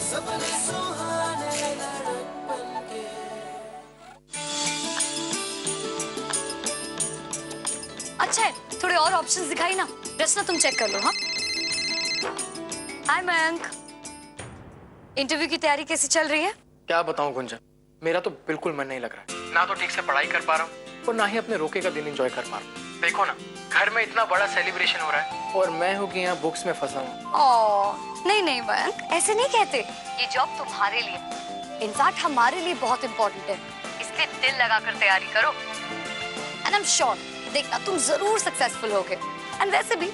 अच्छा है, थोड़े और ऑप्शंस दिखाई ना। रचना तुम चेक कर लो। हाँ, हाय मयंक, इंटरव्यू की तैयारी कैसी चल रही है? क्या बताऊं गुंजन, मेरा तो बिल्कुल मन नहीं लग रहा है। ना तो ठीक से पढ़ाई कर पा रहा हूँ और ना ही अपने रोके का दिन एंजॉय कर पा रहा हूँ। देखो ना, घर में इतना बड़ा सेलिब्रेशन हो रहा है और मैं हूँ कि यहाँ बुक्स में फंसा हूँ। नहीं नहीं मयंक, ऐसे नहीं कहते। ये जॉब तुम्हारे लिए, इनफैक्ट हमारे लिए बहुत इम्पोर्टेंट है, इसलिए दिल लगाकर तैयारी करो। एंड आई एम श्योर, देखना तुम जरूर सक्सेसफुल होगे। एंड वैसे भी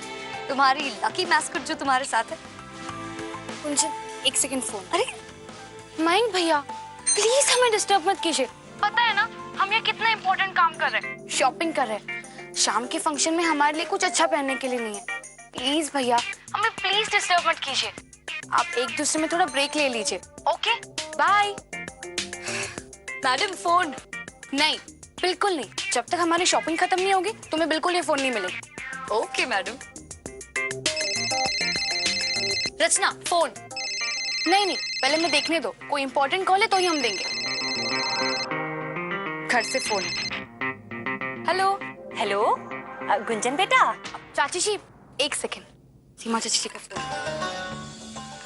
तुम्हारी लकी मैस्कट जो तुम्हारे साथ है। कुंजन, एक सेकंड फोन। अरे मयंक भैया, प्लीज हमें डिस्टर्ब मत कीजिए। पता है ना हम ये कितना इम्पोर्टेंट काम कर रहे हैं, शॉपिंग कर रहे हैं। शाम के फंक्शन में हमारे लिए कुछ अच्छा पहनने के लिए नहीं है। प्लीज भैया, हमें प्लीज डिस्टर्ब मत कीजिए। आप एक दूसरे में थोड़ा ब्रेक ले लीजिए। Okay, bye. Madam phone. नहीं, बिल्कुल नहीं। जब तक हमारी शॉपिंग खत्म नहीं होगी तुम्हें बिल्कुल ये फोन नहीं मिलेगा। Okay madam. रचना फोन। नहीं नहीं, पहले मैं देखने दो। कोई इंपॉर्टेंट कॉल है तो ही हम देंगे। घर से फोन। हेलो हेलो गुंजन बेटा। चाची जी एक सेकंड, सीमा चाची जी का फोन।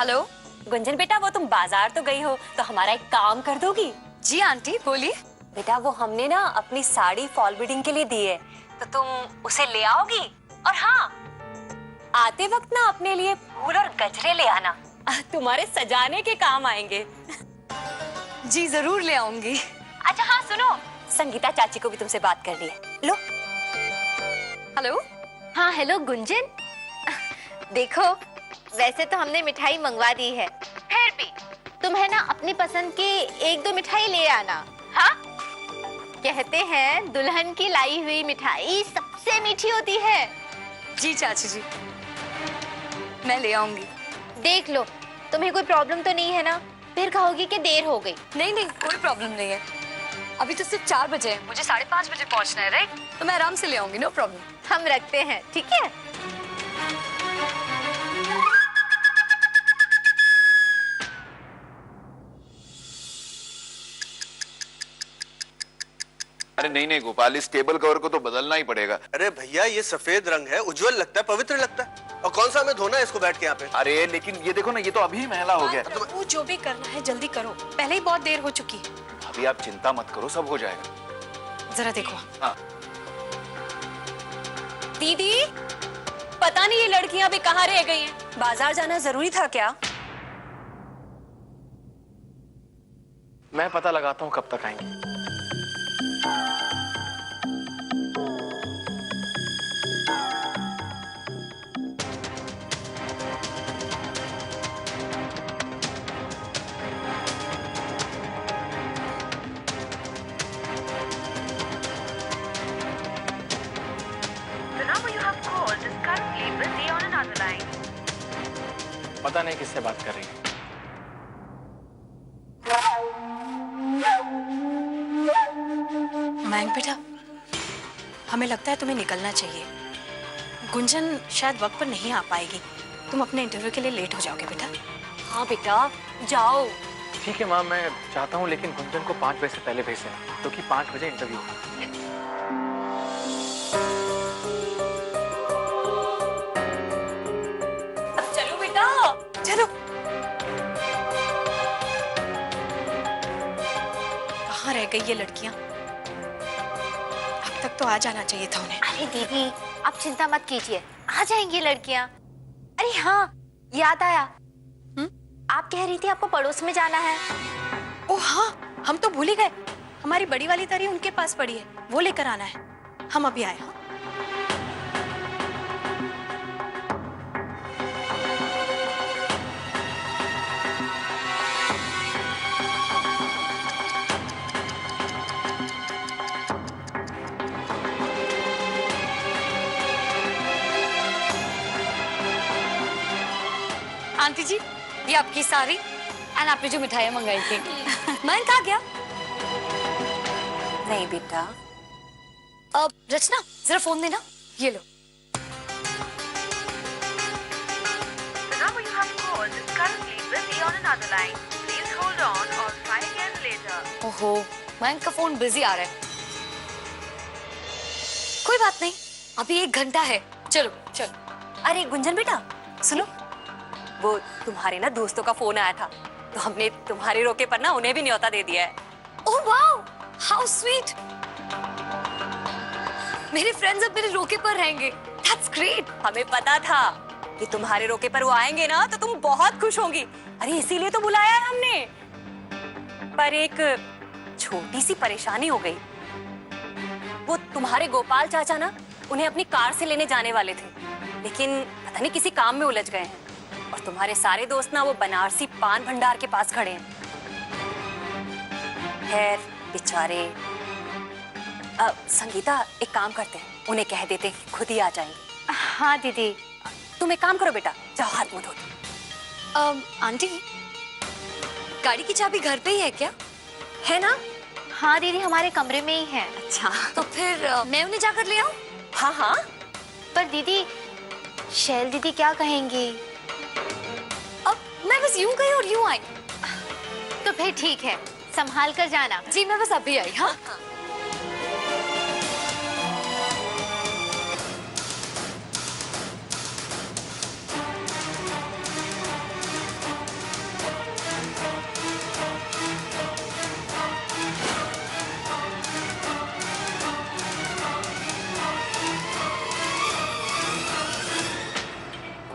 हेलो गुंजन बेटा, वो तुम बाजार तो गई हो तो हमारा एक काम कर दोगी? जी आंटी बोलिए। बेटा वो हमने ना अपनी साड़ी फॉल बीडिंग के लिए दी है, तो तुम उसे ले आओगी। और हाँ, आते वक्त ना अपने लिए फूल और गजरे ले आना, तुम्हारे सजाने के काम आएंगे। जी जरूर ले आऊंगी। अच्छा हाँ सुनो, संगीता चाची को भी तुमसे बात करनी है। लो। हेलो। हाँ हेलो गुंजन। देखो, वैसे तो हमने मिठाई मंगवा दी है, फिर भी तुम है ना अपनी पसंद की एक दो मिठाई ले आना। हाँ, कहते हैं दुल्हन की लाई हुई मिठाई सबसे मीठी होती है। जी चाची जी, मैं ले आऊंगी। देख लो, तुम्हें कोई प्रॉब्लम तो नहीं है ना? फिर कहोगी कि देर हो गई। नहीं नहीं, कोई प्रॉब्लम नहीं है। अभी तो सिर्फ 4 बजे है, मुझे 5:30 बजे पहुंचना है, राइट? तो मैं आराम से ले आऊंगी, नो प्रॉब्लम। हम रखते हैं, ठीक है? अरे नहीं नहीं गोपाल, इस टेबल कवर को तो बदलना ही पड़ेगा। अरे भैया, ये सफेद रंग है, उज्जवल लगता है, पवित्र लगता है। और कौन सा हमें धोना है इसको बैठ के यहाँ पे? अरे लेकिन ये देखो ना, ये तो अभी मैला हो गया। वो जो भी करना है जल्दी करो, पहले ही बहुत देर हो चुकी है। अभी आप चिंता मत करो, सब हो जाएगा। जरा देखो। हाँ। दीदी, पता नहीं ये लड़कियां भी कहाँ रह गई हैं? बाजार जाना जरूरी था क्या? मैं पता लगाता हूँ कब तक आएंगे। पता नहीं किससे बात कर रही है। मयंक बेटा, हमें लगता है तुम्हें निकलना चाहिए। गुंजन शायद वक्त पर नहीं आ पाएगी। तुम अपने इंटरव्यू के लिए लेट हो जाओगे बेटा। हाँ बेटा, जाओ। ठीक है माँ, मैं चाहता हूँ, लेकिन गुंजन को 5 बजे से पहले भेज देना, क्योंकि 5 बजे इंटरव्यू है। चलो बेटा, चलो। कहाँ रह गई ये लड़कियां? अब तक तो आ जाना चाहिए था उन्हें। अरे दीदी, आप चिंता मत कीजिए, आ जाएंगी लड़कियां। अरे हाँ, याद आया। आप कह रही थी आपको पड़ोस में जाना है। ओह हाँ, हम तो भूल ही गए। हमारी बड़ी वाली तरी उनके पास पड़ी है, वो लेकर आना है। हम अभी आए। हाँ, आंटी जी, ये आपकी साड़ी एंड आपने जो मिठाइयाँ मंगाई थी। मैं कहा गया? नहीं बेटा। रचना, जरा फोन देना। ये लो। the line. Please hold on or try again later. ओहो, मयंक का फोन बिजी आ रहा है। कोई बात नहीं, अभी 1 घंटा है। चलो चलो। अरे गुंजन बेटा सुनो, वो तुम्हारे ना दोस्तों का फोन आया था, तो हमने तुम्हारे रोके पर ना उन्हें भी न्योता दे दिया है। Oh wow, how sweet. मेरे फ्रेंड्स अब मेरे रोके पर रहेंगे। That's great. हमें पता था कि तुम्हारे रोके पर वो आएंगे ना तो तुम बहुत खुश होंगी। अरे इसीलिए तो बुलाया है हमने। पर एक छोटी सी परेशानी हो गई। वो तुम्हारे गोपाल चाचा ना उन्हें अपनी कार से लेने जाने वाले थे, लेकिन पता नहीं किसी काम में उलझ गए हैं। और तुम्हारे सारे दोस्त ना वो बनारसी पान भंडार के पास खड़े हैं। खैर बेचारे। संगीता एक काम करते हैं, उन्हें कह देते हैं खुद ही आ जाएंगे। हाँ दीदी। तुम एक काम करो बेटा, जाओ हाथ मुंह धो। आंटी, गाड़ी की चाबी घर पे ही है क्या? है ना? हाँ दीदी, हमारे कमरे में ही है। अच्छा तो फिर मैं उन्हें जाकर ले आऊं? हाँ हाँ। पर दीदी, शैल दीदी क्या कहेंगी? अब मैं बस यूं गई और यूं आई। तो फिर ठीक है, संभाल कर जाना। जी मैं बस अभी आई। हाँ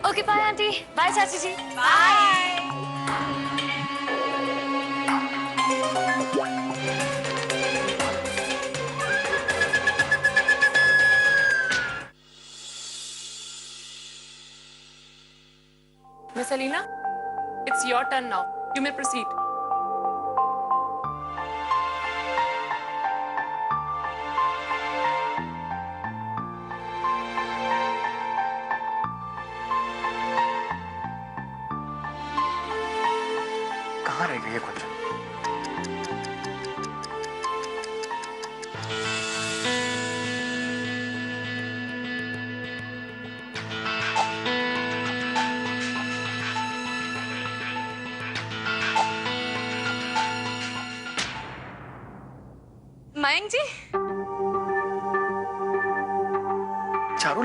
ओके, बाय आंटी। बाय चाची जी। Bye. Miss Alina, it's your turn now. You may proceed. कहाँ रह गई है कुछ? मयंक जी, चारू,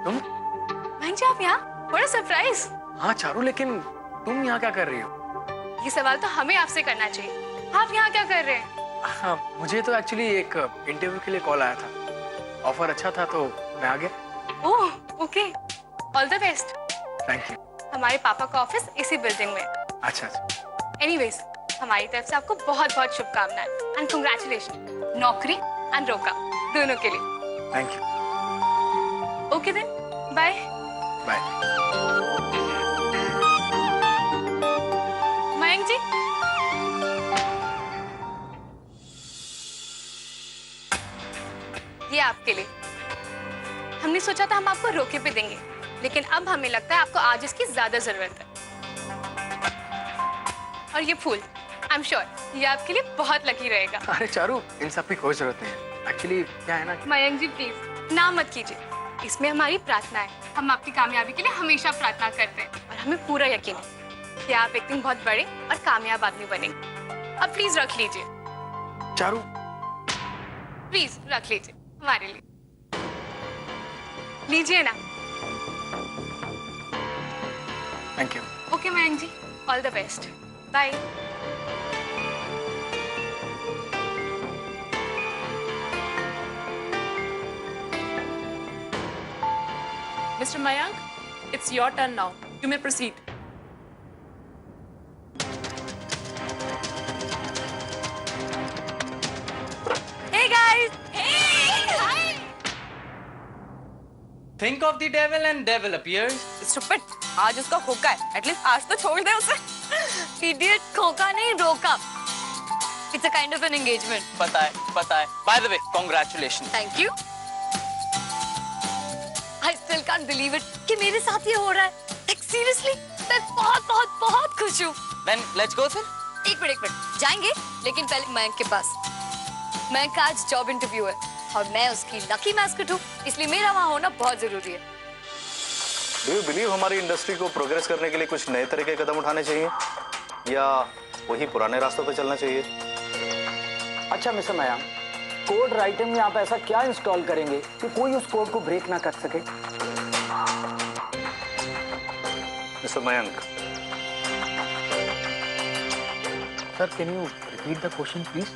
तुम? मयंक जी आप यहाँ? बड़ा सरप्राइज। हाँ चारू, लेकिन तुम यहाँ क्या कर रही हो? ये सवाल तो हमें आपसे करना चाहिए। आप यहाँ क्या कर रहे हैं? हाँ, मुझे तो एक्चुअली एक इंटरव्यू के लिए कॉल आया था। ऑफर अच्छा था तो मैं आ गया। Oh, okay. All the best. Thank you. हमारे पापा का ऑफिस इसी बिल्डिंग में। अच्छा अच्छा। एनीवेज, हमारी तरफ से आपको बहुत बहुत शुभकामनाएं एंड कांग्रेचुलेशन, नौकरी एंड रोका दोनों के लिए। Thank you. Okay then, bye. Bye. Mayank ji, ये आपके लिए। हमने सोचा था हम आपको रोके पे देंगे, लेकिन अब हमें लगता है आपको आज इसकी ज्यादा जरूरत है। और ये फूल, आई एम श्योर ये आपके लिए बहुत लकी रहेगा। अरे चारू, इन सब की कोई जरूरत नहीं है। एक्चुअली क्या है ना कि... मयंक जी प्लीज ना मत कीजिए, इसमें हमारी प्रार्थना है। हम आपकी कामयाबी के लिए हमेशा प्रार्थना करते हैं और हमें पूरा यकीन है कि आप एक दिन बहुत बड़े और कामयाब आदमी बनेंगे। अब प्लीज रख लीजिए। चारू, प्लीज रख लीजिए हमारे लिए। लीजिए ना। Thank you. Okay Mayank ji, all the best. Bye. Mr. Mayank, it's your turn now. You may proceed. Hey guys! Think of the devil and devil appears. Stupid. आज उसका होका है, एटलीस्ट आज तो छोड़ दे उसे। Idiot, खोका नहीं रोका। It's a kind of an engagement. पता है। By the way, congratulations. Thank you. I still can't believe it कि मेरे साथ ये हो रहा है। Like seriously, मैं बहुत खुश हूँ। Then let's go फिर। एक मिनट जाएंगे, लेकिन पहले मयंक के पास। मयंक का आज जॉब इंटरव्यू है और मैं उसकी लकी मैस्कट हूँ, इसलिए मेरा वहाँ होना बहुत जरूरी है। Do you believe हमारी इंडस्ट्री को प्रोग्रेस करने के लिए कुछ नए तरह के कदम उठाने चाहिए? या वही पुराने रास्तों पे चलना चाहिए? अच्छा मिस्टर मयांक, कोड राइटिंग में आप ऐसा क्या इंस्टॉल करेंगे कि कोई उस कोड को ब्रेक ना कर सके? Mister Mayank, sir can you repeat the question please?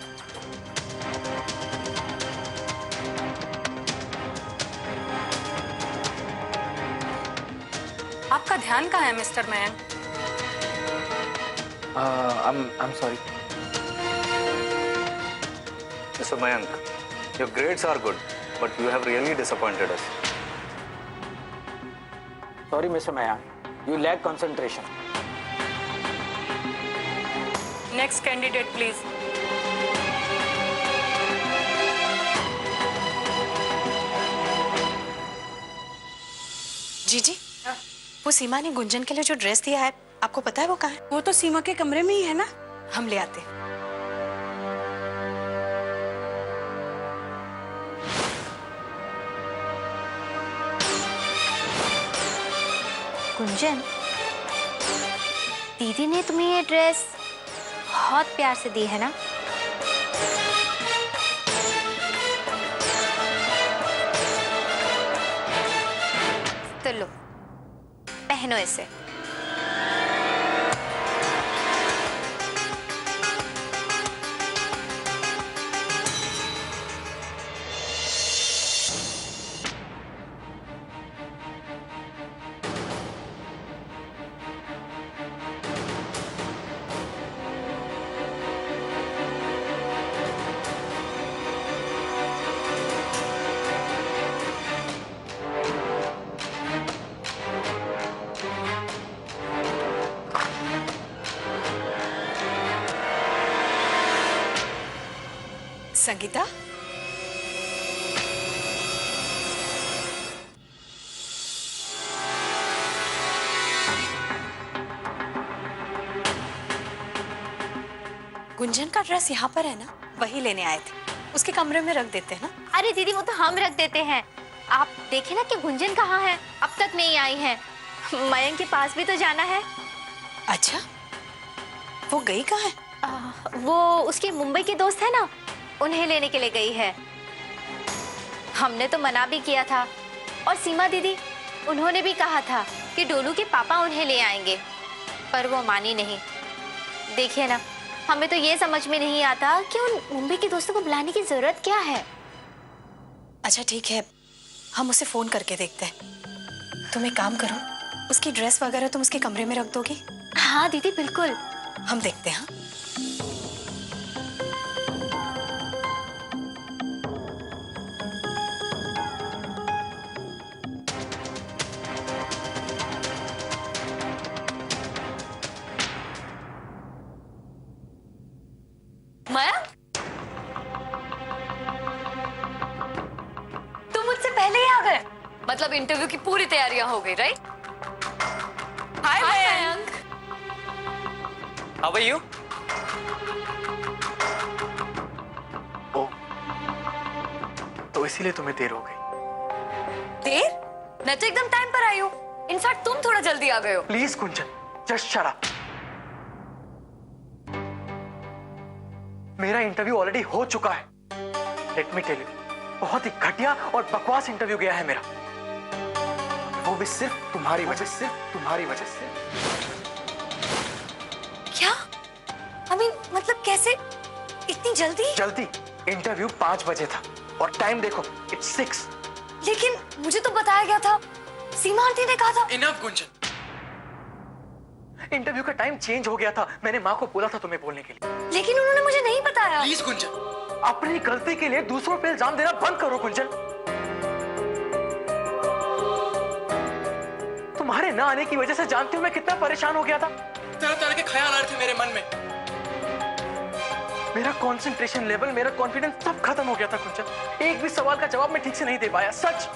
आपका ध्यान कहाँ है mister Mayank? I'm sorry. Mr. Mayank, your grades are good, but you have really disappointed us. Sorry, Mr. Mayank, you lack concentration. Next candidate, please. जी वो सीमा ने गुंजन के लिए जो dress दिया है, आपको पता है वो कहाँ है? वो तो सीमा के कमरे में ही है ना, हम ले आते। गुंजन, दीदी ने तुम्हें ये ड्रेस बहुत प्यार से दी है ना? तो लो, पहनो इसे। संगीता, गुंजन का ड्रेस यहाँ पर है ना, वही लेने आए थे, उसके कमरे में रख देते हैं ना। अरे दीदी, वो तो हम रख देते हैं। आप देखे ना कि गुंजन कहाँ है, अब तक नहीं आई है। मयंक के पास भी तो जाना है। अच्छा, वो गई कहाँ है? वो उसके मुंबई के दोस्त है ना, उन्हें लेने के लिए गई है। हमने तो मना भी किया था, और सीमा दीदी उन्होंने भी कहा था कि डोलू के पापा उन्हें ले आएंगे, पर वो मानी नहीं। देखिए ना, हमें तो ये समझ में नहीं आता कि उन मुंबई के दोस्तों को बुलाने की जरूरत क्या है। अच्छा ठीक है, हम उसे फोन करके देखते हैं। तुम एक काम करो, उसकी ड्रेस वगैरह तुम उसके कमरे में रख दोगी? हाँ दीदी, बिल्कुल। हम देखते हैं। मयंक, तुम मुझसे पहले ही आ गए। मतलब इंटरव्यू की पूरी तैयारियां हो गई, right? Hi Mayank. How are you? ओ, तो इसीलिए तुम्हें देर हो गई। देर? मैं तो एकदम टाइम पर आई हूँ। इनफैक्ट तुम थोड़ा जल्दी आ गए हो। Please Gunjan, just shut up. मेरा इंटरव्यू ऑलरेडी हो चुका है। लेट मी टेल यू, बहुत ही घटिया और बकवास इंटरव्यू गया है मेरा, वो भी सिर्फ तुम्हारी वजह से। क्या? मतलब कैसे? इतनी जल्दी? इंटरव्यू 5 बजे था और टाइम देखो, इट्स 6। लेकिन मुझे तो बताया गया था, सीमा आंटी ने कहा था। इनफ गुंजन, इंटरव्यू का टाइम चेंज हो गया था। मैंने माँ को बोला था तुम्हें बोलने के लिए, लेकिन उन्होंने मुझे नहीं बताया। प्लीज गुंजन, अपनी गलती के लिए दूसरों पे इल्जाम देना बंद करो गुंजन। तुम्हारे ना आने की वजह से जानती हूँ मैं कितना परेशान हो गया था। तरह तरह के ख्याल आ रहे थे मेरे मन में। मेरा कंसंट्रेशन लेवल, मेरा कॉन्फिडेंस सब खत्म हो गया था गुंजन। एक भी सवाल का जवाब मैं ठीक से नहीं दे पाया, सच।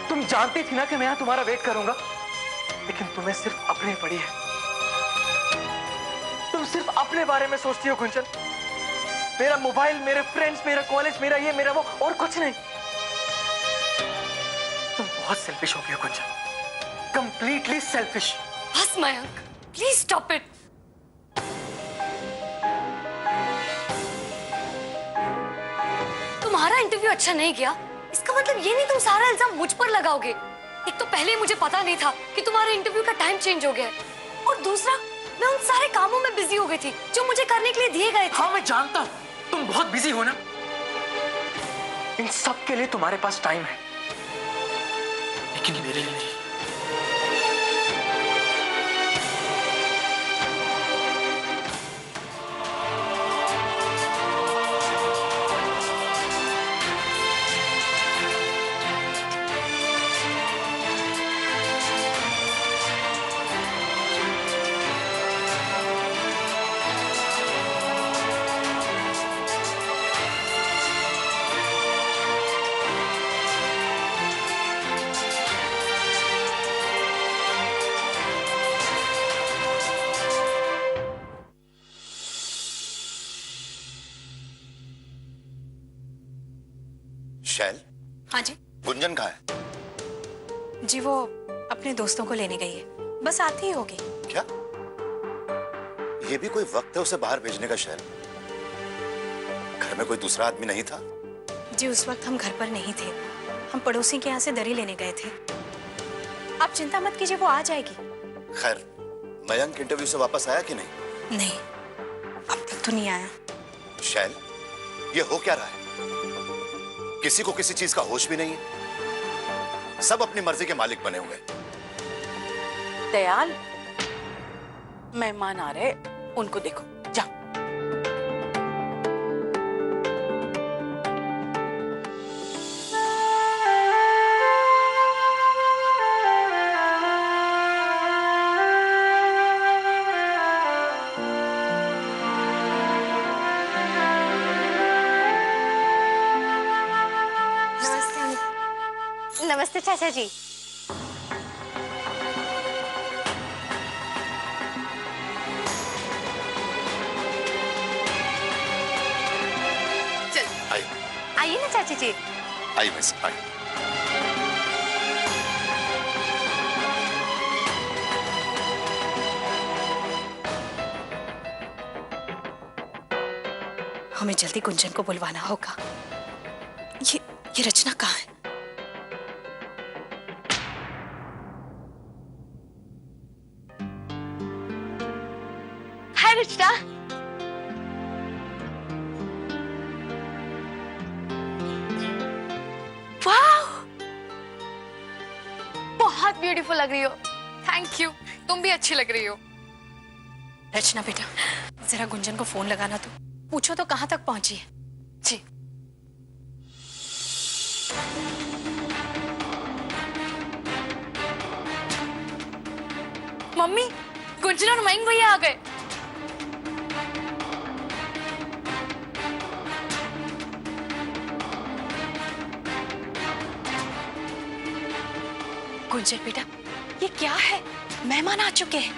तुम जानती थी ना कि मैं यहाँ तुम्हारा वेट करूंगा, लेकिन तुम्हें सिर्फ अपने पड़ी है। तुम सिर्फ अपने बारे में सोचती हो गुंजन। मेरा मोबाइल, मेरे फ्रेंड्स, मेरा कॉलेज, मेरा ये, मेरा वो, और कुछ नहीं। तुम बहुत सेल्फिश हो गई हो गुंजन। Completely selfish. बस मयंक, प्लीज स्टॉप इट। तुम्हारा इंटरव्यू अच्छा नहीं गया, इसका मतलब ये नहीं तुम सारा इल्जाम मुझ पर लगाओगे। एक तो पहले मुझे पता नहीं था कि तुम्हारे इंटरव्यू का टाइम चेंज हो गया है, और दूसरा मैं उन सारे कामों में बिजी हो गई थी जो मुझे करने के लिए दिए गए थे। हाँ मैं जानता हूँ तुम बहुत बिजी हो ना, इन सब के लिए तुम्हारे पास टाइम है, लेकिन मेरे लिए नहीं। शैल। हाँ जी। गुंजन कहाँ है? जी वो अपने दोस्तों को लेने गई है, बस आती ही होगी। क्या ये भी कोई वक्त है उसे बाहर भेजने का शैल? घर में कोई दूसरा आदमी नहीं था? जी उस वक्त हम घर पर नहीं थे, हम पड़ोसी के यहाँ से दरी लेने गए थे। आप चिंता मत कीजिए, वो आ जाएगी। खैर मयंक इंटरव्यू से वापस आया कि नहीं? नहीं, अब तक तो नहीं आया। शैल ये हो क्या रहा है? किसी को किसी चीज का होश भी नहीं है, सब अपनी मर्जी के मालिक बने हुए। दयाल, मेहमान आ रहे, उनको देखो, जाओ। नमस्ते चाचा जी। चल आइए ना चाची जी। I miss I. हमें जल्दी गुंजन को बुलवाना होगा। ये रचना कहाँ है? हाय रचना। वाह, बहुत ब्यूटीफुल लग रही हो। थैंक यू, तुम भी अच्छी लग रही हो। रचना बेटा, जरा गुंजन को फोन लगाना तो पूछो तो कहाँ तक पहुंची है। जी। मम्मी, गुंजन और मयंक भैया आ गए। गुंजन बेटा, ये क्या है? मेहमान आ चुके हैं,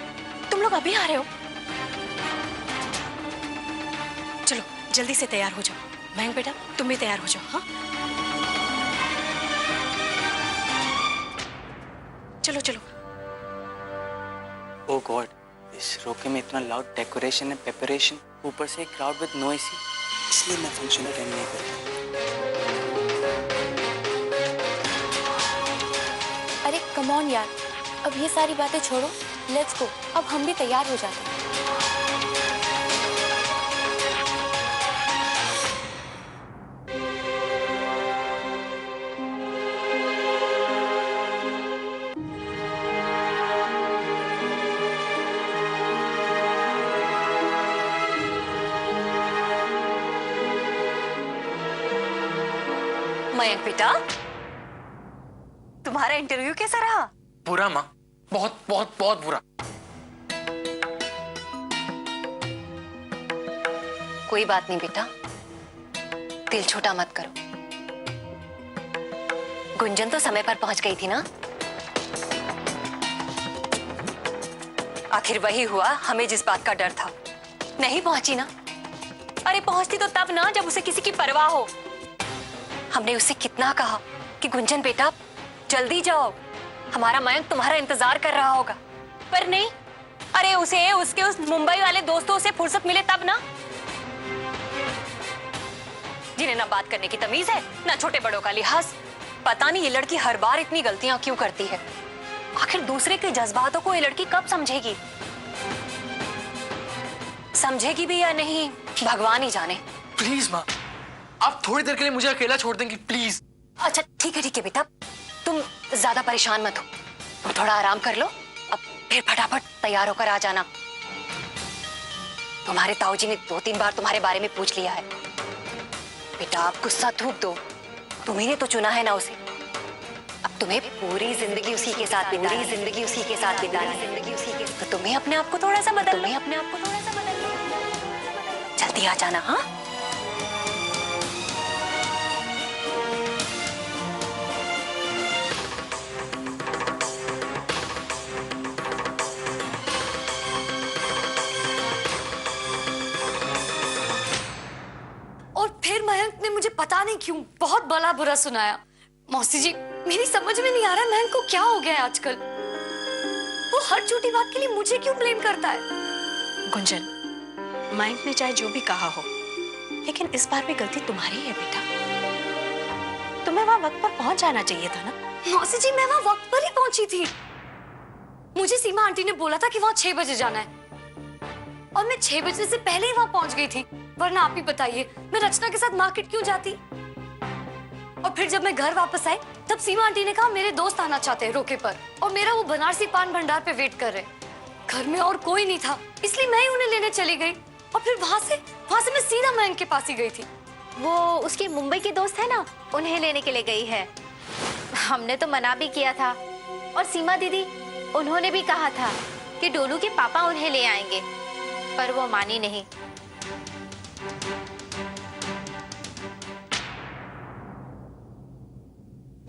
तुम लोग अभी आ रहे हो? चलो जल्दी से तैयार हो जाओ। मयंक बेटा तुम भी तैयार हो जाओ। हाँ चलो चलो। ओह गॉड, इस रोके में इतना लाउड डेकोरेशन है, प्रिपरेशन, ऊपर से एक क्राउड विद नो एसी, इसलिए मैं फंक्शन अटेंड नहीं करता। अरे कम ऑन यार, अब ये सारी बातें छोड़ो, लेट्स गो। अब हम भी तैयार हो जाते हैं। मयंक बेटा, तुम्हारा इंटरव्यू कैसा रहा? बुरा माँ, बहुत बहुत बहुत बुरा। कोई बात नहीं बेटा, दिल छोटा मत करो। गुंजन तो समय पर पहुंच गई थी ना? आखिर वही हुआ हमें जिस बात का डर था। नहीं पहुंची ना? अरे पहुंचती तो तब ना जब उसे किसी की परवाह हो। हमने उसे कितना कहा कि गुंजन बेटा जल्दी जाओ, हमारा मयंक तुम्हारा इंतजार कर रहा होगा, पर नहीं। अरे उसे उसके उस मुंबई वाले दोस्तों से फुर्सत मिले तब ना, जिन्हें ना बात करने की तमीज है ना छोटे बड़ों का लिहाज। पता नहीं ये लड़की हर बार इतनी गलतियां क्यों करती है। आखिर दूसरे के जज्बातों को ये लड़की कब समझेगी? समझेगी भी या नहीं भगवान ही जाने। प्लीज माँ, आप थोड़ी देर के लिए मुझे अकेला छोड़ देंगी प्लीज। अच्छा ठीक है बेटा, तुम ज्यादा परेशान मत हो, तुम थोड़ा आराम कर लो, अब फिर फटाफट तैयार होकर आ जाना। तुम्हारे ताऊजी ने 2-3 बार तुम्हारे बारे में पूछ लिया है। बेटा आप गुस्सा थूक दो, तुम्ही ने तो चुना है ना उसे। अब तुम्हें पूरी जिंदगी उसी के साथ बितानी, जिंदगी उसी के साथ बितानी, जिंदगी उसी के, तो तुम्हें अपने आप को थोड़ा सा बदल, जल्दी आ जाना। हाँ और फिर मयंक ने मुझे पता नहीं क्यों बहुत भला बुरा सुनाया। मौसी जी, मेरी समझ में नहीं आ रहा मयंक को क्या हो गया है आजकल। वो हर छोटी बात के लिए मुझे क्यों ब्लेम करता है? गुंजन, मयंक ने चाहे जो भी कहा हो, लेकिन इस बार भी गलती तुम्हारी है बेटा। तुम्हें वहां वक्त पर पहुंच जाना चाहिए था ना। मौसी जी, मैं वहां वक्त पर ही पहुंची थी। मुझे सीमा आंटी ने बोला था कि वहां 6 बजे जाना है और मैं 6 बजे से पहले ही वहां पहुंच गई थी। वरना आप ही बताइए, मैं रचना के साथ मार्केट क्यों जाती? और फिर जब मैं घर वापस आई तब सीमा आंटी ने कहा मेरे दोस्त आना चाहते हैं रोके पर, और मेरा वो बनारसी पान भंडार पे वेट कर रहे। घर में और कोई नहीं था, इसलिए मैं ही उन्हें लेने चली गई और फिर वहां से मैं सीधा मयंक के पास ही गई थी। वो उसके मुंबई के दोस्त है ना, उन्हें लेने के लिए गई है। हमने तो मना भी किया था, और सीमा दीदी उन्होंने भी कहा था कि डोलू के पापा उन्हें ले आएंगे, पर वो मानी नहीं।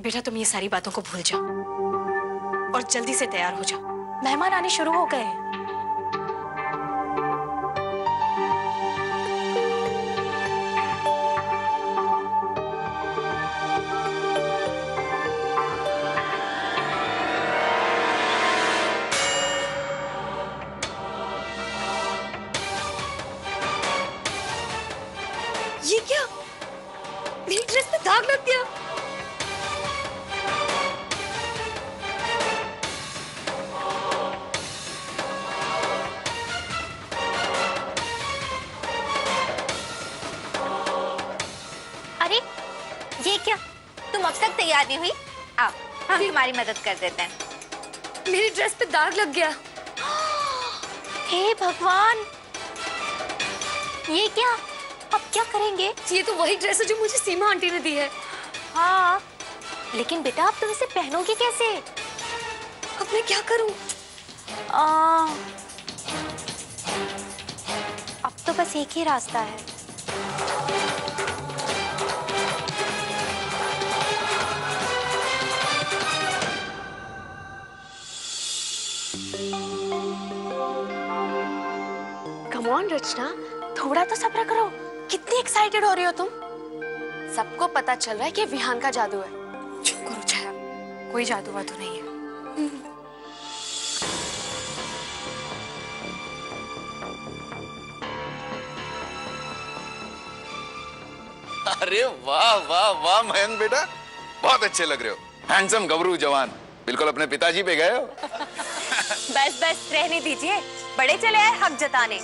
बेटा तुम ये सारी बातों को भूल जाओ और जल्दी से तैयार हो जाओ, मेहमान आने शुरू हो गए हैं। ये क्या? मेरी ड्रेस पे दाग लग गया। अरे ये क्या, तुम अब तक तैयार नहीं हुई? आओ हम तुम्हारी मदद कर देते हैं। मेरी ड्रेस पे दाग लग गया। हे भगवान, ये क्या? अब क्या करेंगे? ये तो वही ड्रेस है जो मुझे सीमा आंटी ने दी है। हाँ, लेकिन बेटा अब तुम इसे पहनोगी कैसे? अब मैं क्या करूं? अब तो बस एक ही रास्ता है। कम ऑन रचना, थोड़ा तो सब्र करो। कितनी एक्साइटेड हो रही हो तुम? सबको पता चल रहा है कि विहान का जादू है। चुप करो छाया, कोई जादू वादू नहीं है। अरे वाह वाह वाह मयंक बेटा, बहुत अच्छे लग रहे हो। हैंडसम गबरू जवान, बिल्कुल अपने पिताजी पे गए हो। बस बस रहने दीजिए, बड़े चले आए हक जताने।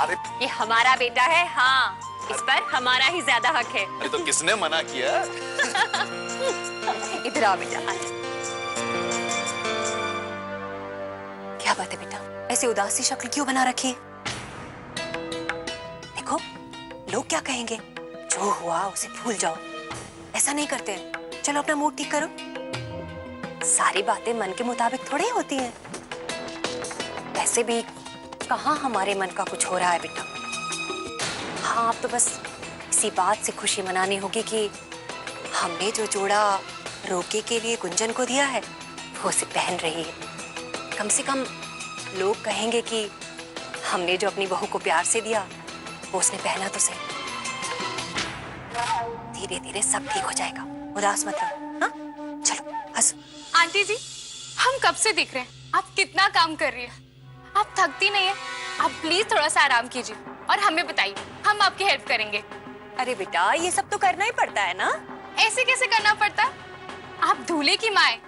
अरे ये हमारा बेटा है, हाँ इस पर हमारा ही ज्यादा हक है। अरे तो किसने मना किया? इधर आओ बेटा। क्या बात है बेटा, ऐसी उदासी शक्ल क्यों बना रखी है? देखो लोग क्या कहेंगे, जो हुआ उसे भूल जाओ। ऐसा नहीं करते, चलो अपना मूड ठीक करो। सारी बातें मन के मुताबिक थोड़ी होती हैं। वैसे भी कहाँ हमारे मन का कुछ हो रहा है बेटा। हाँ अब तो बस इसी बात से खुशी मनानी होगी कि हमने जो जोड़ा रोके के लिए गुंजन को दिया है वो उसे पहन रही है। कम से कम लोग कहेंगे कि हमने जो अपनी बहू को प्यार से दिया वो उसने पहना तो सही। धीरे धीरे सब ठीक हो जाएगा, उदास मत रहो। हाँ चलो हंसो। आंटी जी, हम कब से दिख रहे हैं, आप कितना काम कर रही है, आप थकती नहीं है। आप प्लीज थोड़ा सा आराम कीजिए और हमें बताइए, हम आपकी हेल्प करेंगे। अरे बेटा, ये सब तो करना ही पड़ता है ना। ऐसे कैसे करना पड़ता? आप दूल्हे की माँ हैं,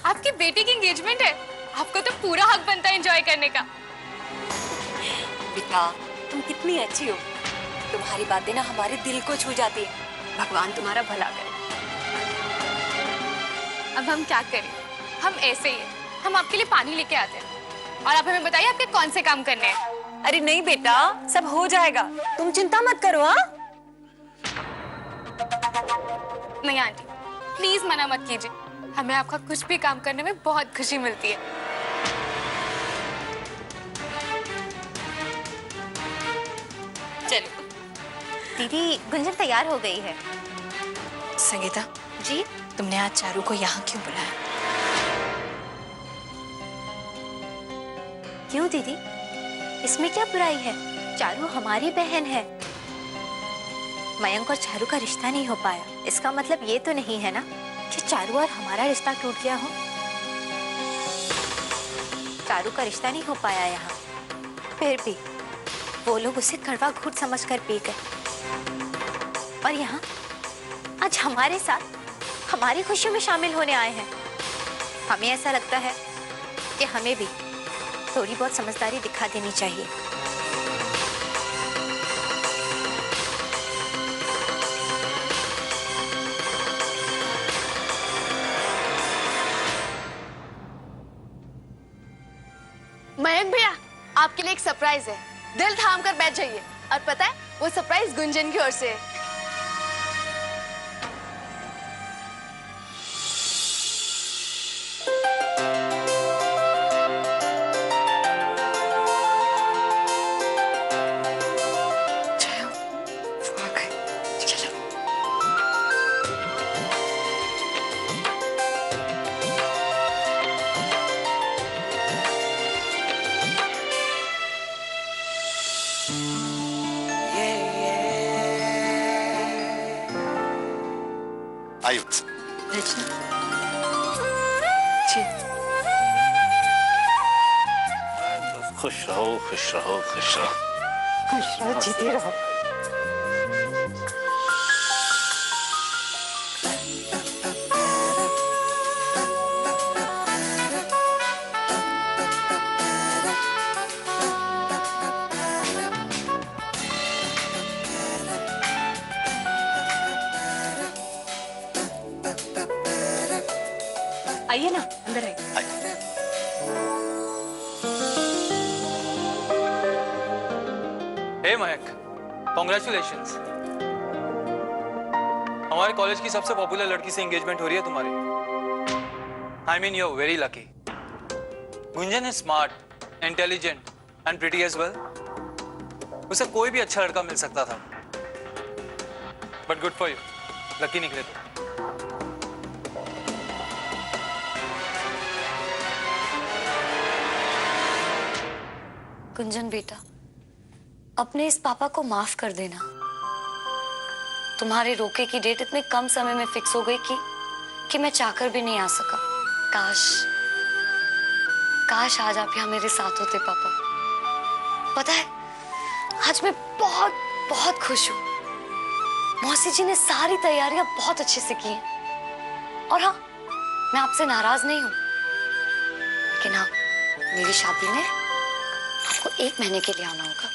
आपकी बेटी की एंगेजमेंट है, आपको तो पूरा हक बनता है एंजॉय करने का। बेटा, तुम कितनी अच्छी हो, तुम्हारी बातें ना हमारे दिल को छू जाती है। भगवान तुम्हारा भला करे। अब हम क्या करें, हम ऐसे ही हैं। हम आपके लिए पानी लेके आते हैं और आप हमें बताइए आपके कौन से काम करने हैं। अरे नहीं बेटा, सब हो जाएगा, तुम चिंता मत करो। हाँ, नहीं आंटी, प्लीज मना मत कीजिए, हमें आपका कुछ भी काम करने में बहुत खुशी मिलती है। चलो। दीदी, गुंजन तैयार हो गई है। संगीता जी, तुमने आज चारू को यहाँ क्यों बुलाया? क्यों दीदी, इसमें क्या बुराई है? चारू हमारी बहन है। मयंक और चारू का रिश्ता नहीं हो पाया, इसका मतलब ये तो नहीं है ना कि चारू और हमारा रिश्ता टूट गया हो। चारू का रिश्ता नहीं हो पाया यहाँ, फिर भी वो लोग उसे कड़वा घूंट समझकर पी गए और यहाँ आज हमारे साथ हमारी खुशियों में शामिल होने आए हैं। हमें ऐसा लगता है कि हमें भी थोड़ी बहुत समझदारी दिखा देनी चाहिए। मयंक भैया, आपके लिए एक सरप्राइज है, दिल थाम कर बैठ जाइए। और पता है, वो सरप्राइज गुंजन की ओर से है। आयु। खुश रहो, खुश रहो, खुश रहो। खुश रहो, जीते रहो। आइए ना, अंदर आइए। हे मयंक, कॉन्ग्रेचुलेशंस। हमारे कॉलेज की सबसे पॉपुलर लड़की से एंगेजमेंट हो रही है तुम्हारी। I mean you are very lucky. Gunjan is smart, intelligent and pretty as well. उसे कोई भी अच्छा लड़का मिल सकता था, but good for you, lucky निकले तो। गुंजन बेटा, अपने इस पापा को माफ कर देना। तुम्हारे रोके की डेट इतने कम समय में फिक्स हो गई कि मैं चाहकर भी नहीं आ सका। काश आज आप यहाँ मेरे साथ होते पापा। पता है, आज मैं बहुत बहुत खुश हूँ। मौसी जी ने सारी तैयारियां बहुत अच्छे से की हैं। और हाँ, मैं आपसे नाराज नहीं हूँ, लेकिन हाँ, मेरी शादी में आपको 1 महीने के लिए आना होगा।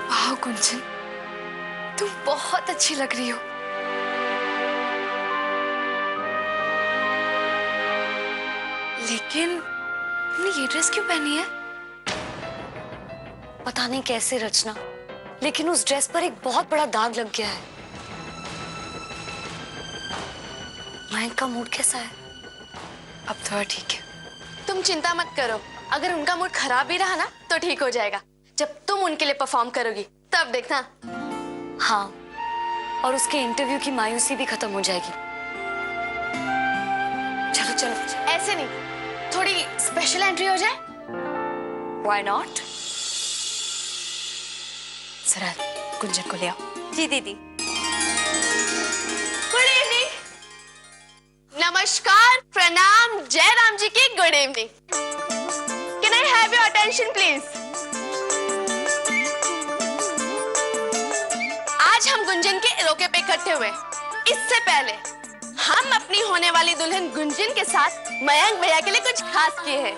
वाह गुंजन, तुम बहुत अच्छी लग रही हो। लेकिन तुमने ये ड्रेस क्यों पहनी है? पता नहीं कैसे रचना, लेकिन उस ड्रेस पर एक बहुत बड़ा दाग लग गया है। मयंक का मूड कैसा है? अब थोड़ा ठीक है। तुम चिंता मत करो, अगर उनका मूड खराब भी रहा ना तो ठीक हो जाएगा। जब तुम उनके लिए परफॉर्म करोगी तब देखना। हाँ, और उसके इंटरव्यू की मायूसी भी खत्म हो जाएगी। चलो चलो। ऐसे नहीं, थोड़ी स्पेशल एंट्री हो जाए। Why not? जरा गुंजन को ले आओ। जी दीदी। Good evening. नमस्कार, प्रणाम, जय राम जी की good evening. Can I have your attention please? आज हम गुंजन के रोके पे इकट्ठे हुए। इससे पहले हम अपनी होने वाली दुल्हन गुंजन के साथ मयंक भैया के लिए कुछ खास किए हैं।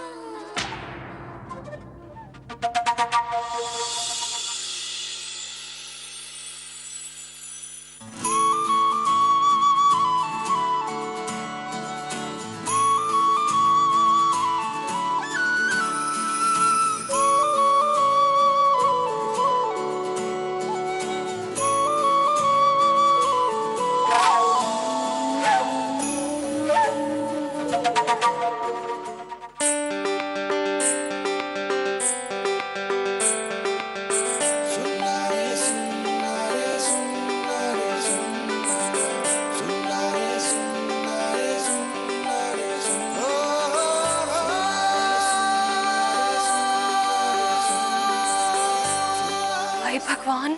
भगवान,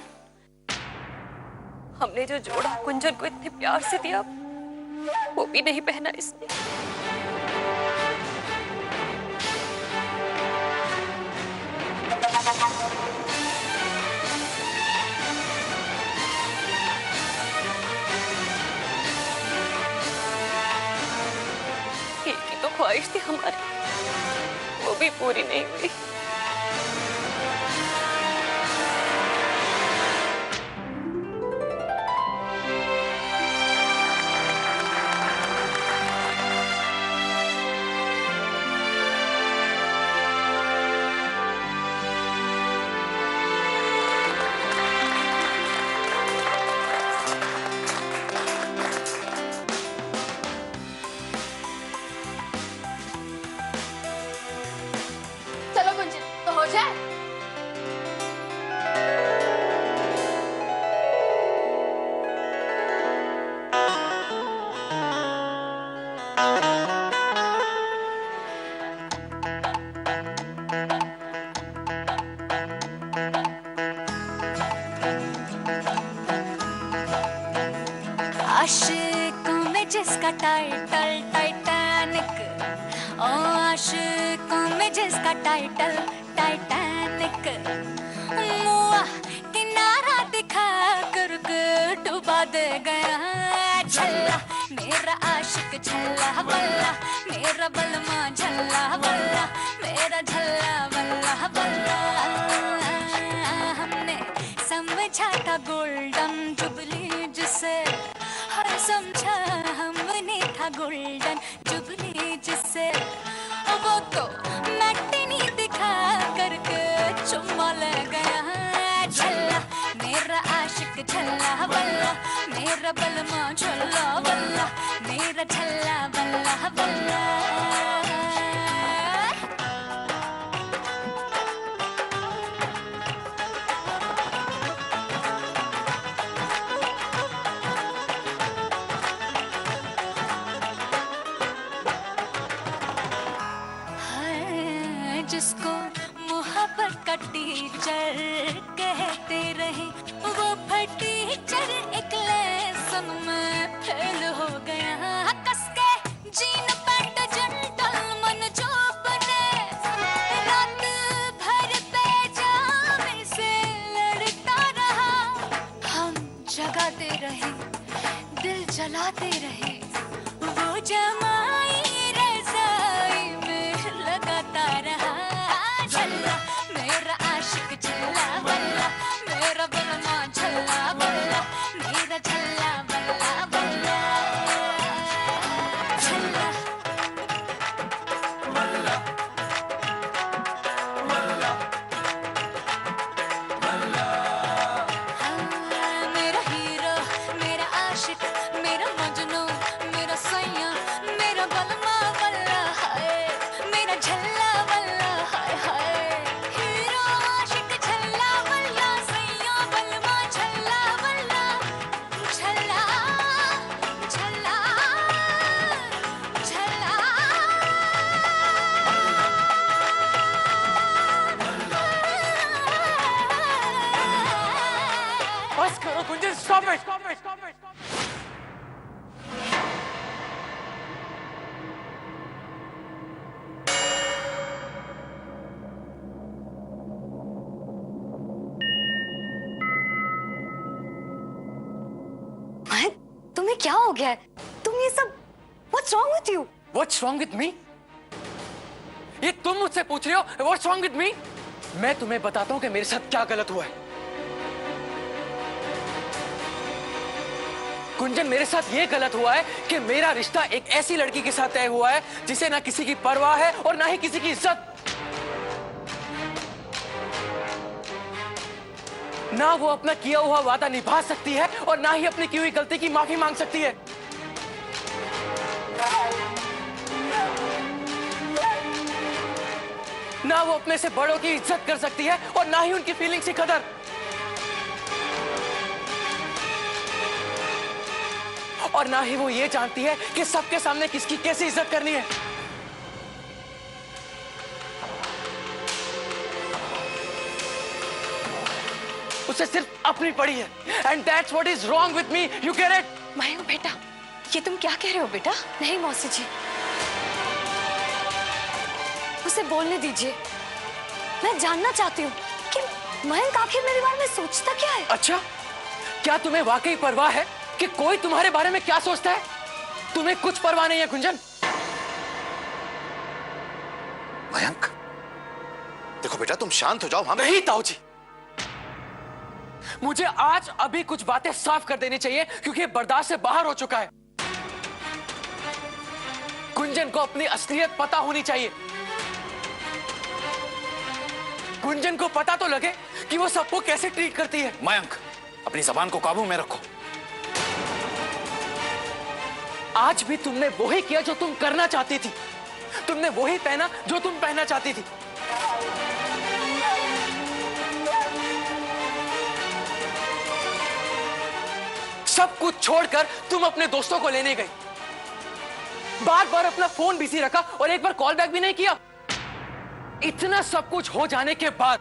हमने जो जोड़ा गुंजन को इतने प्यार से दिया वो भी नहीं पहना इसने। एक ही तो ख्वाहिश थी हमारी, वो भी पूरी नहीं हुई। आशिकों में जिसका टाइटल टाइटैनिक, ओ आशिकों में जिसका टाइटल टाइटैनिक, मुआ किनारा दिखा कर डुबा दे गया झल्ला मेरा आशिक झल्ला बल्ला, मेरा बलमा झल्ला बल्ला, मेरा झल्ला बल्ला बल्ला। हमने समझा था गोल्डन जुबली जिसे, हर समझा हमने था गोल्डन जुबली जिसे, वो तो मैटिनी दिखा करके चुम्मा ले गया झल्ला मेरा आशिक झल्ला बल्ला, मेरा बलमा झल्ला बल्ला, मेरा झल्ला बल्ला बल्ला। जिसको मोहब्बत का टीचर कहते रहे, वो टीचर एक लेसन में फेल हो गया। कसके जीन पैंट जंटल मन जो बने, रात भर पैजामे से लड़ता रहा। हम जगाते रहे, दिल जलाते रहे, वो जमाई रज़ाई में लगाता रहा झल्ला मेरा आशिक झल्ला बल्ला, मेरा बलमा झल्ला बल्ला, मेरा झल्ला बल्ला बल्ला झल्ला बल्ला बल्ला बल्ला। मेरा हीरो, मेरा आशिक, मेरा मजनू, मेरा सैया, मेरा बलमा बल्ला है, मेरा झल्ला बल्ला तुम्हें क्या हो गया है? तुम ये सब What's wrong with you? What's wrong with me? ये तुम मुझसे पूछ रहे हो What's wrong with me? मैं तुम्हें बताता हूं कि मेरे साथ क्या गलत हुआ है। गुंजन, मेरे साथ ये गलत हुआ है कि मेरा रिश्ता एक ऐसी लड़की के साथ तय हुआ है जिसे ना किसी की परवाह है और ना ही किसी की इज्जत। ना वो अपना किया हुआ वादा निभा सकती है और ना ही अपनी की हुई गलती की माफी मांग सकती है। ना वो अपने से बड़ों की इज्जत कर सकती है और ना ही उनकी फीलिंग्स की कदर। और ना ही वो ये जानती है कि सबके सामने किसकी कैसी इज्जत करनी है। उसे सिर्फ अपनी पड़ी है। And that's what is wrong with me, you get it? Mayank बेटा, ये तुम क्या कह रहे हो बेटा? नहीं मौसी जी, उसे बोलने दीजिए। मैं जानना चाहती हूँ कि मयंक आखिर मेरे बारे में सोचता क्या है। अच्छा, क्या तुम्हें वाकई परवाह है कि कोई तुम्हारे बारे में क्या सोचता है? तुम्हें कुछ परवाह नहीं है गुंजन। मयंक, देखो बेटा, तुम शांत हो जाओ। हम नहीं ताऊ जी, मुझे आज अभी कुछ बातें साफ कर देनी चाहिए क्योंकि बर्दाश्त से बाहर हो चुका है। गुंजन को अपनी असलियत पता होनी चाहिए। गुंजन को पता तो लगे कि वो सबको कैसे ट्रीट करती है। मयंक, अपनी जबान को काबू में रखो। आज भी तुमने वही किया जो तुम करना चाहती थी। तुमने वही पहना जो तुम पहनना चाहती थी। सब कुछ छोड़कर तुम अपने दोस्तों को लेने गई। बार बार अपना फोन बिजी रखा और एक बार कॉल बैक भी नहीं किया। इतना सब कुछ हो जाने के बाद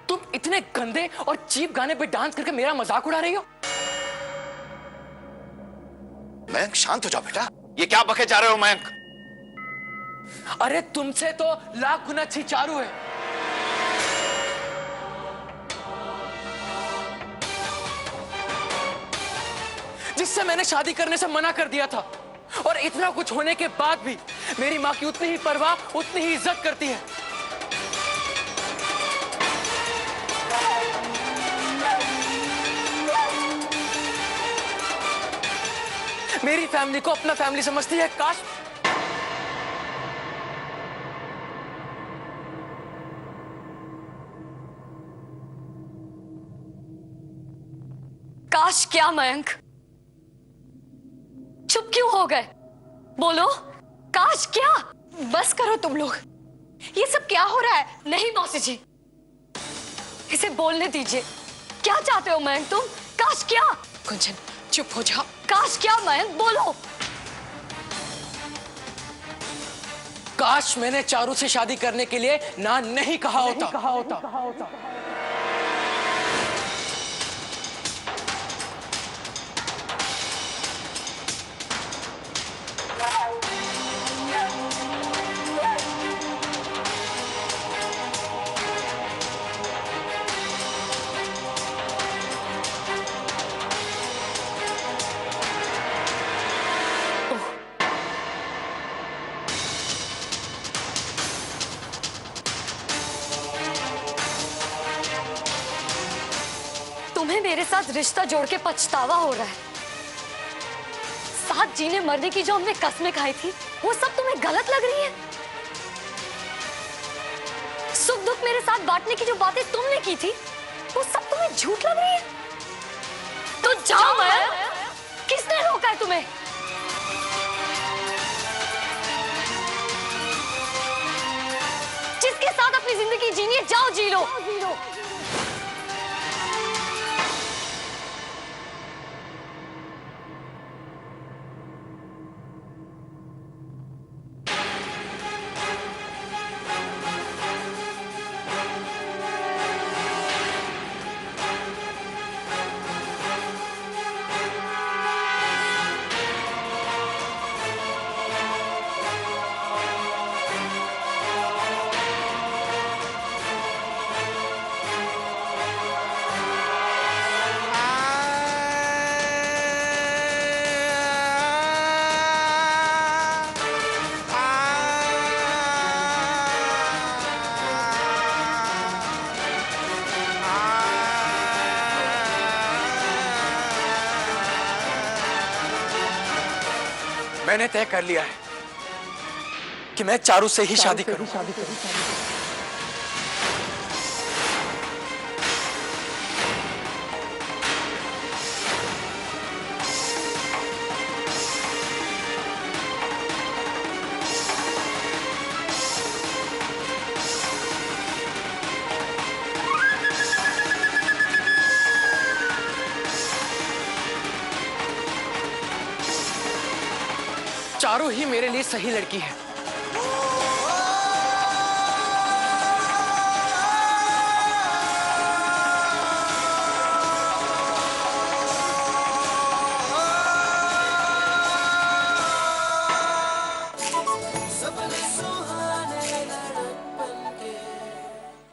तुम इतने गंदे और चीप गाने पे डांस करके मेरा मजाक उड़ा रही हो। मयंक, शांत हो जाओ बेटा। ये क्या बके जा रहे हो मयंक? अरे तुमसे तो लाख गुना अच्छी चारू है। जिससे मैंने शादी करने से मना कर दिया था और इतना कुछ होने के बाद भी मेरी मां की उतनी ही परवाह, उतनी ही इज्जत करती है। मेरी फैमिली को अपना फैमिली समझती है। काश क्या मयंक, चुप क्यों हो गए? बोलो, काश क्या? बस करो तुम लोग, ये सब क्या हो रहा है? नहीं मौसी जी, इसे बोलने दीजिए। क्या चाहते हो मयंक तुम? काश क्या? गुंजन चुप हो जाओ। काश क्या मयंक, बोलो। काश मैंने चारू से शादी करने के लिए ना नहीं कहा होता। तुम्हें मेरे साथ रिश्ता जोड़ के पछतावा हो रहा है। साथ जीने मरने की जो हमने कस्में खाई थी, वो सब तुम्हें गलत लग रही है। सुख दुख मेरे साथ बांटने की जो बातें तुमने की थी, वो सब तुम्हें झूठ लग रही है। तो जाओ मयंक, किसने रोका है तुम्हें? जिसके साथ अपनी जिंदगी जीनी है, जाओ जी लो। मैंने तय कर लिया है कि मैं चारू से ही शादी करूं। चारू ही मेरे लिए सही लड़की है।